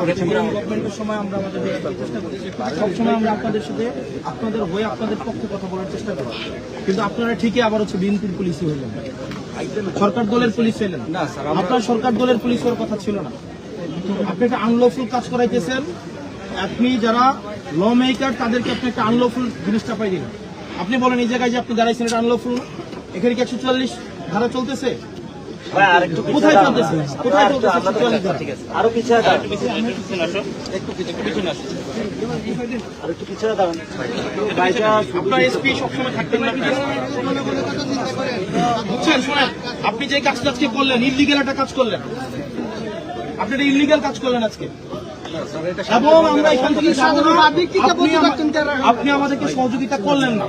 গভর্নমেন্টের সময় আমরা আমাদের চেষ্টা করছি, সবসময় আমরা আপনাদের সাথে আপনাদের হয়ে আপনাদের পক্ষে কথা বলার চেষ্টা করি, কিন্তু আপনারা ঠিকই আবার হচ্ছে বিএনপির পুলিশই হইলেন, সরকার দলের পুলিশ হইলেন না। আপনার সরকার দলের পুলিশ হওয়ার কথা ছিল না। আপনি একটা আনলফুল কাজ করাইতেছেন। আপনি যারা ল মেকার তাদেরকে আপনি একটা আনলফুল জিনিসটা পাই দিলেন। আপনি বলেন এই জায়গায় যে আপনি দাঁড়াইছেন এটা আনলফুল, এখানে কি 144 ধারা চলতেছে? কোথায় চলতেছে? কোথায় চলতেছে 144 ধারা? আরো পিছিয়ে দাঁড়ান, একটু পিছিয়ে দাঁড়ান। আপনার এসপি সবসময় থাকতেন না, বুঝছেন? শোনেন, আপনি যে কাজটা আজকে করলেন, ইলিগাল একটা কাজ করলেন, আপনি একটা ইলিগাল কাজ করলেন আজকে, এবং আমরা এখান থেকে আপনি আমাদেরকে সহযোগিতা করলেন না।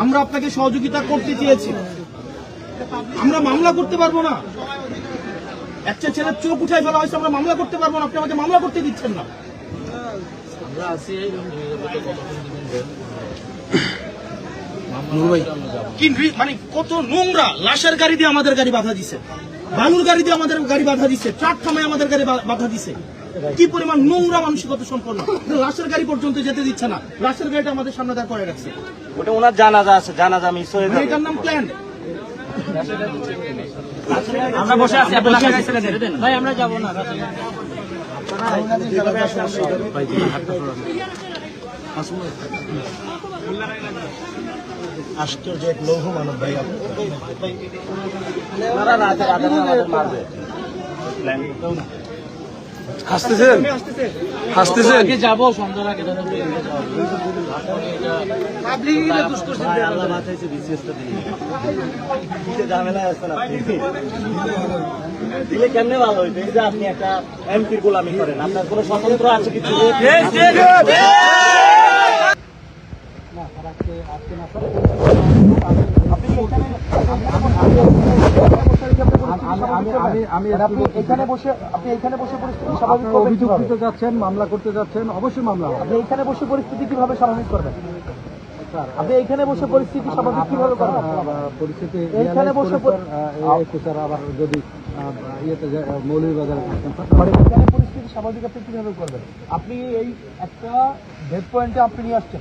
আমরা আপনাকে সহযোগিতা করতে চেয়েছি, আমরা মামলা করতে পারবো না। একটা ছেলের চোখ উঠাই ফেলা হয়েছে, আমরা মামলা করতে পারবো না, আপনি আমাকে মামলা করতে দিচ্ছেন না। মানে কত নোংরা লাশের গাড়ি দিয়ে আমাদের গাড়ি বাধা দিছে, বালুর গাড়ি দিয়ে আমাদের গাড়ি বাধা দিছে, ট্রাক থামায় আমাদের গাড়ি বাধা দিছে। কি পরিমাণ নোংরা মানসিকতা সম্পন্ন, লাশের গাড়ি পর্যন্ত যেতে দিচ্ছে না, লাশের গাড়িটা আমাদের সামনে দাঁড় করে রাখছে। ওটা ওনার জানাজা আছে, জানাজা মিস হয়ে যাবে। এটার নাম প্ল্যান। আমরা বসে আছি, ভাই আমরা যাবো না। আশ্চর্য এক লৌহ মানব ভাই, হাসতেছেন হাসতেছেন যাবো সন্ধ্যার আগে দিলে কেমনে ভালো হইবে যে আপনি একটা এমপির গোলামি করেন, আপনার কোনো স্বতন্ত্র আছে কিছু? এখানে বসে পরিস্থিতি স্বাভাবিক করবেন, অভিযোগ দিতে যাচ্ছেন, মামলা করতে যাচ্ছেন, অবশ্যই মামলা হবে। আপনি এখানে বসে পরিস্থিতি কিভাবে স্বাভাবিক করবেন? আপনি এখানে বসে পরিস্থিতি স্বাভাবিক কিভাবে করবেন? পরিস্থিতি এইখানে বসে স্যার আবার যদি ইয়েতে মৌলভীবাজারে এখানে পরিস্থিতি স্বাভাবিক আপনি কিভাবে করবেন? আপনি এই একটা ডেড পয়েন্টে আপনি নিয়ে আসছেন,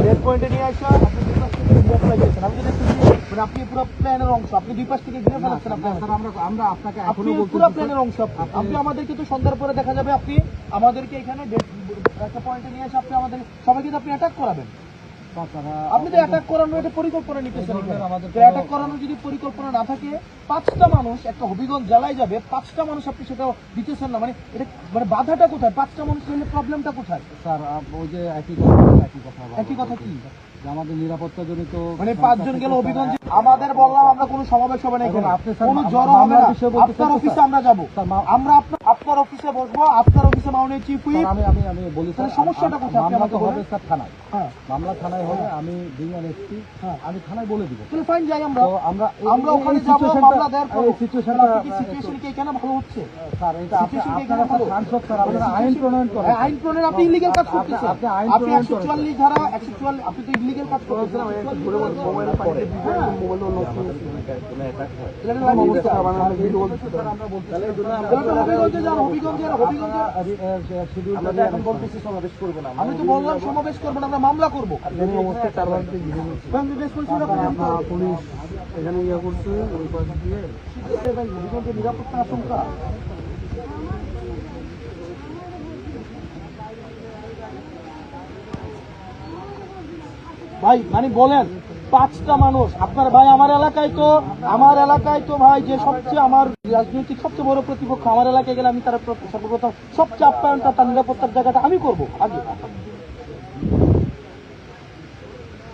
ডেড পয়েন্টে নিয়ে আসা আপনি দুই পাশ থেকে ঘিরে ফেলাইছেন। আমি যদি মানে আপনি পুরো প্ল্যানের অংশ, আপনি দুই পাশ থেকে ঘিরে ফেলাচ্ছেন। আমরা আপনাকে আপনি পুরো প্ল্যানের অংশ। আপনি আমাদেরকে তো সন্ধ্যার পরে দেখা যাবে আপনি আমাদেরকে এখানে একটা পয়েন্টে নিয়ে এসে আপনি আমাদের সবাইকে তো আপনি অ্যাটাক করাবেন। আপনি তো অ্যাটাক করানোর একটা পরিকল্পনা নিতেছেন। অ্যাটাক করানোর যদি পরিকল্পনা না থাকে, 5টা মানুষ একটা হবিগঞ্জ জেলায় যাবে, 5টা মানুষ আপনি সেটা দিতেছেন না, মানে এটা মানে বাধাটা কোথায়? 5টা মানুষ হলে প্রবলেমটা কোথায়? স্যার ওই যে একই কথা কি আমাদের নিরাপত্তা জনিত মানে 5 জন গেল হবিগঞ্জ, আমাদের বললাম আমরা কোনো সমাবেশ হবে না এখানে, কোনো জড়ো হবে না। আপনার অফিসে আমরা যাবো, আমরা আপনার অফিসে বসবো, আপনার অফিসে মাননীয় চিফ হুইপ। আমি বলি স্যার, সমস্যাটা কোথায়? মামলা তো হবে স্যার থানায়, মামলা থানায় হবে। আমি এসপি, আমি থানায় বলে দিব। তাহলে ফাইন যাই আমরা ওখানে যাবো, মামলা দেওয়ার পর সিচুয়েশন কি এখানে ভালো হচ্ছে? স্যার এটা আপনারা সাংসদ, স্যার আপনারা আইন প্রণয়ন করেন। আইন প্রণয়ন আপনি ইলিগাল কাজ করতেছেন, আপনি 144 ধারা 144 আপনি তো ইলিগাল কাজ করতেছেন। আমি তো বললাম সমাবেশ করবো না, আমরা মামলা করবো। পুলিশ এখানে ইয়ে করছে, ওই পাশ দিয়ে নিরাপত্তা আশঙ্কা। ভাই মানে বলেন 5টা মানুষ আপনার ভাই, আমার এলাকায় তো ভাই যে সবচেয়ে আমার রাজনৈতিক সবচেয়ে বড় প্রতিপক্ষ, আমার এলাকায় গেলে আমি তার সর্বপ্রথম সবচেয়ে আপ্যায়নটা তার নিরাপত্তার জায়গাটা আমি করবো আগে।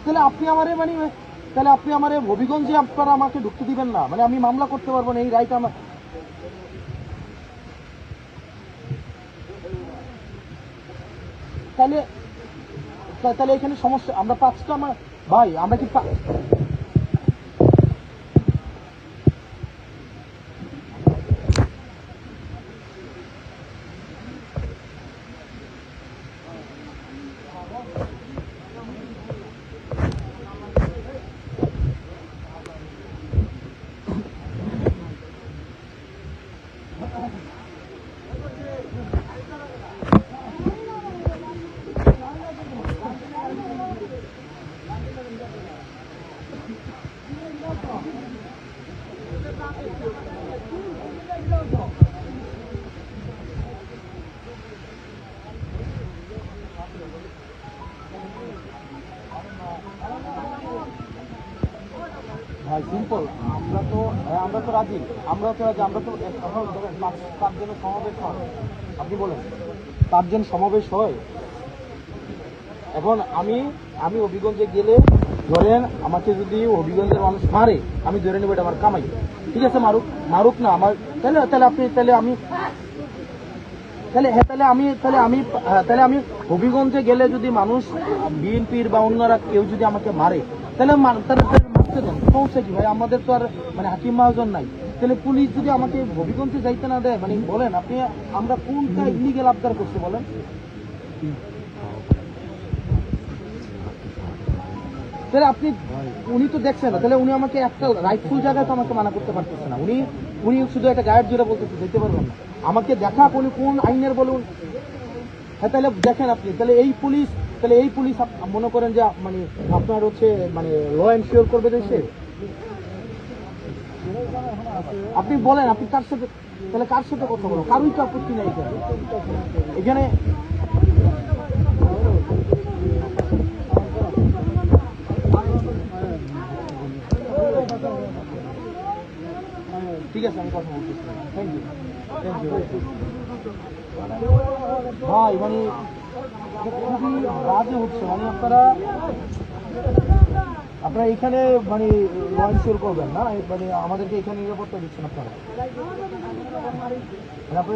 তাহলে আপনি আমারে হবিগঞ্জে আপনারা আমাকে ঢুকতে দিবেন না, মানে আমি মামলা করতে পারবো না, এই রাইট আমার। তাহলে এখানে সমস্যা, আমরা 5টা ভাই আমরা কি ভাই সিম্পল, আমরা তো রাজি, আমরা তো এখন ধরেন 5 জনের সমাবেশ হয়, আপনি বলেন 5 জন সমাবেশ হয়। এখন আমি হবিগঞ্জে গেলে ধরেন আমাকে যদি হবিগঞ্জের মানুষ মারে, আমি ধরে নেবো এটা আমার কামাই, ঠিক আছে, মারুক না আমার, তাহলে আমি হবিগঞ্জে গেলে যদি মানুষ বিএনপির বা অন্যরা কেউ যদি আমাকে মারে, তাহলে মারতে দেন, সমস্যা কি ভাই? আমাদের তো আর মানে হাকিম মহাজন নাই। তাহলে পুলিশ যদি আমাকে হবিগঞ্জে যাইতে না দেয়, মানে বলেন আপনি আমরা কোনটা ইলিগেল আবদার করছি বলেন? তাহলে উনি তো দেখছেন না, তাহলে উনি আমাকে একটা রাইটফুল জায়গায় তো আমাকে মানা করতে পারতেছে না। উনি শুধু একটা গায়ের জোরে বলতেছে যেতে পারবেন না, আমাকে দেখা কোন আইনের বলুন। হ্যাঁ, তাহলে দেখেন আপনি, তাহলে এই পুলিশ মনে করেন যে মানে আপনার হচ্ছে মানে ল এনশিওর করবে দেশে। আপনি বলেন আপনি কার সাথে কথা বলো, কারোই তো আপত্তি নেই এখানে। ঠিক আছে, আমি কথা বলতেছি। থ্যাংক ইউ ভাই। মানে খুবই বাজে হচ্ছে, মানে আপনারা এখানে মানে ল এনশিওর করবেন না, মানে আমাদেরকে এখানে নিরাপত্তা দিচ্ছেন আপনারা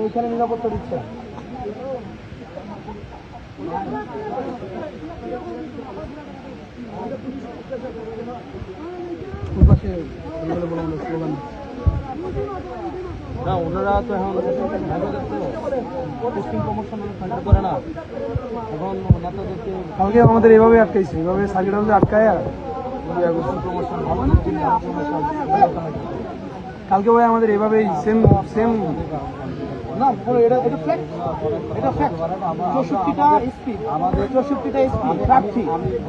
এখানে নিরাপত্তা দিচ্ছেন। না, ওনারা তো এখন পোস্টিং প্রমোশন করে না, এখন নেতাদেরকে কালকে আমাদের এভাবে আটকাইছে, এভাবে সার্কিট হাউসে আটকায়। প্রমোশন কালকে ভাই আমাদের এভাবেই সেম না, এটা ফ্যাক্ট, এটা ফ্যাক্ট। 64টা এসপি, আমাদের 64টা এসপি প্রার্থী,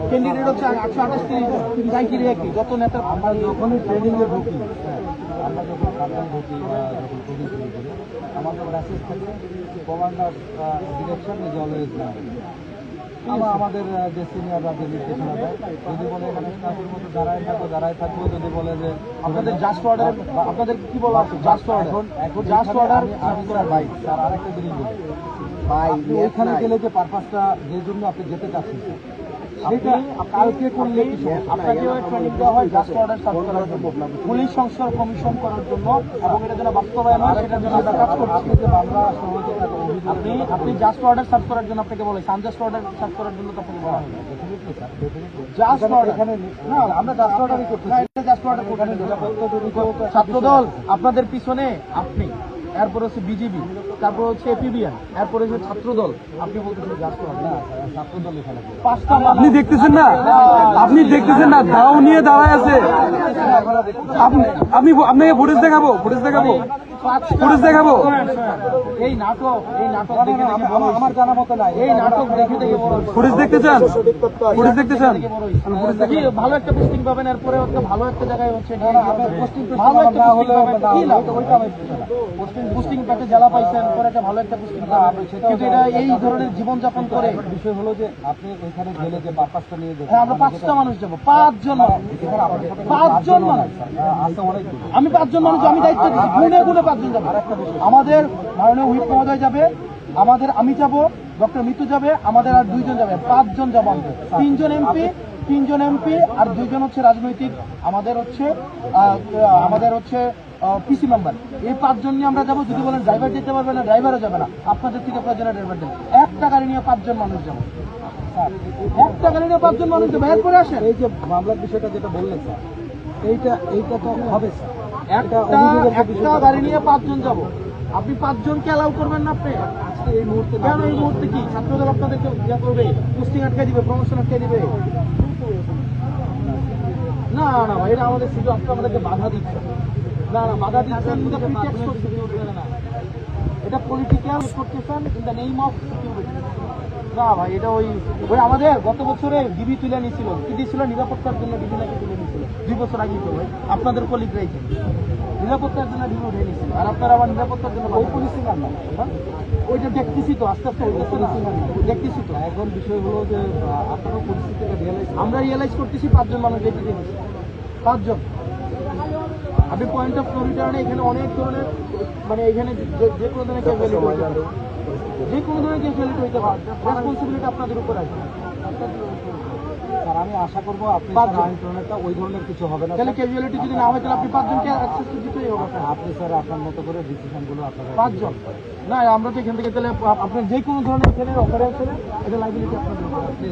ক্যান্ডিডেট হচ্ছে 828 জাইকিরি একই, যত নেতা। আমরা যখনই ট্রেনিংয়ে ঢুকি, আমরা যখন কাজে ঢুকি বা যখন ট্রেনিং শুরু করি, আমাদের মেসেজ থাকে কমান্ডার ডিরেকশন ইজ অলওয়েজ নাও। আমাদের যে সিনিয়ররা যে নির্দেশনা দেয়, যদি বলে এখানে স্টাফের মতো দাঁড়ায় থাকবো, যদি বলে যে আপনাদের জাস্ট অর্ডার, আপনাদের কি বলা আছে জাস্ট অর্ডার, এখন জাস্ট অর্ডার ভাই। স্যার আরেকটা জিনিস বলি ভাই, ওইখানে গেলে যে পারপাসটা যে জন্য আপনি যেতে চাচ্ছেন, সেটা কালকে করলে আপনাকে ট্রেনিং দেওয়া হয় জাস্ট অর্ডার সার্ভ করার জন্য, পুলিশ সংস্কার কমিশন করার জন্য, এবং এটা যেন বাস্তবায়ন হয় সেটার জন্য আমরা কাজ করছি। যে বাংলা আপনি জাস্ট অর্ডার সার্ভ করার জন্য আপনাকে বলে, আনজাস্ট অর্ডার সার্ভ করার জন্য তো আপনাকে বলা হয় জাস্ট অর্ডার। এখানে না, আমরা জাস্ট অর্ডারই করছি, জাস্ট অর্ডার কোথায় ছাত্রদল আপনাদের পিছনে, আপনি এরপর হচ্ছে বিজেপি, তারপর হচ্ছে এপিবিএন, এরপরে হচ্ছে ছাত্রদল, আপনি বলতেছেন জাস্ট অর্ডার। ছাত্রদল এখানে 5টা আপনি দেখতেছেন না, দাও নিয়ে দাঁড়ায় আছে। আপনাকে ফুটেজ দেখাবো এই নাটক দেখে আমার জানা মতো নাই, এই নাটক দেখে বড় ফুটেজ দেখতে চান? ভালো একটা পোস্টিং পাবেন, এরপরে ভালো একটা জায়গায় হচ্ছে পোস্টিং পেতে জেলা পাইছেন, পরে একটা ভালো একটা পোস্টিং পাবেন, কিন্তু এটা এই ধরনের জীবনযাপন করে। বিষয় হলো যে আপনি ওইখানে গেলে যে পারপাসটা নিয়ে যাবেন, আমরা 5টা মানুষ যাবো, 5 জন মানুষ, আমি 5 জন মানুষ, আমি দায়িত্ব দিচ্ছি, গুনে 5 জন যাবো। আমাদের মাননীয় হুইপ মহোদয় যাবে, আমি যাব, ডক্টর মিতু যাবে, আমাদের আর 2 জন যাবে, 5 জন যাবো। আমাদের 3 জন এমপি আর 2 জন হচ্ছে রাজনৈতিক, আমাদের হচ্ছে পিসি মেম্বার। এই 5 জন নিয়ে আমরা যাবো। যদি বলেন ড্রাইভার যেতে পারবে না, ড্রাইভারও যাবে না, আপনাদের থেকে প্রয়োজনে ড্রাইভার দেন। একটা গাড়ি নিয়ে 5 জন মানুষ যাবো, একটা গাড়ি নিয়ে 5 জন মানুষ যাবো। এরপরে আসেন এই যে মামলার বিষয়টা যেটা বললেন স্যার, এইটা তো হবে স্যার, একটা গাড়ি নিয়ে 5 জন যাবো। আপনি 5 জনকে অ্যালাউ করবেন না? আপনি আজকে এই মুহূর্তে কেন? এই মুহূর্তে কি ছাত্রদল আপনাদেরকে ইয়া করবে, পোস্টিং আটকে দিবে, প্রমোশন আটকে দিবে? না ভাই, এটা আমাদের শুধু আপনাদেরকে বাধা দিচ্ছে, বাধা দিচ্ছেন, এটা পলিটিক্যাল করতেছেন in the name of security. না ভাই, এটা ওই আমাদের গত বছরে ডিবি তুলে নিয়েছিল, কি দিয়েছিল? নিরাপত্তার জন্য ডিবি নাকি তুলে নিয়েছিল 2 বছর আগে তো ভাই, আপনাদের কলিগ রয়েছে, নিরাপত্তার জন্য ডিবি উঠে নিয়েছিল, আর আপনারা আবার নিরাপত্তার জন্য ওই পুলিশিং আর না, ওইটা দেখতেছি তো, আস্তে আস্তে দেখতেছি তো। এখন বিষয় হলো যে আপনারা পরিস্থিতিটা আমরা রিয়েলাইজ করতেছি, 5 জন মানুষ যেতে দিয়েছি, 5 জন আপনি পয়েন্ট অফ নো রিটার্নে এখানে অনেক ধরনের মানে এখানে যে কোনো ধরনের ক্যাজুয়ালিটি হতে পারে, যে কোনো ধরনের ক্যাজুয়ালিটি হতে পারে, রেসপন্সিবিলিটি আপনাদের উপর আছে। স্যার আমি আশা করবো আপনি আইন প্রণেতা ওই ধরনের কিছু হবে না। তাহলে ক্যাজুয়ালিটি যদি না হয় তাহলে আপনি 5 জনকে অ্যাক্সেস দিতেই হবে আপনার। আপনি স্যার আপনার মতো করে ডিসিশন গুলো আপনারা 5 জন না, আমরা তো এখান থেকে তাহলে আপনার যে কোনো ধরনের এখানে অফারেন্স হলে এটা লাইবিলিটি আপনাদের উপর আছে।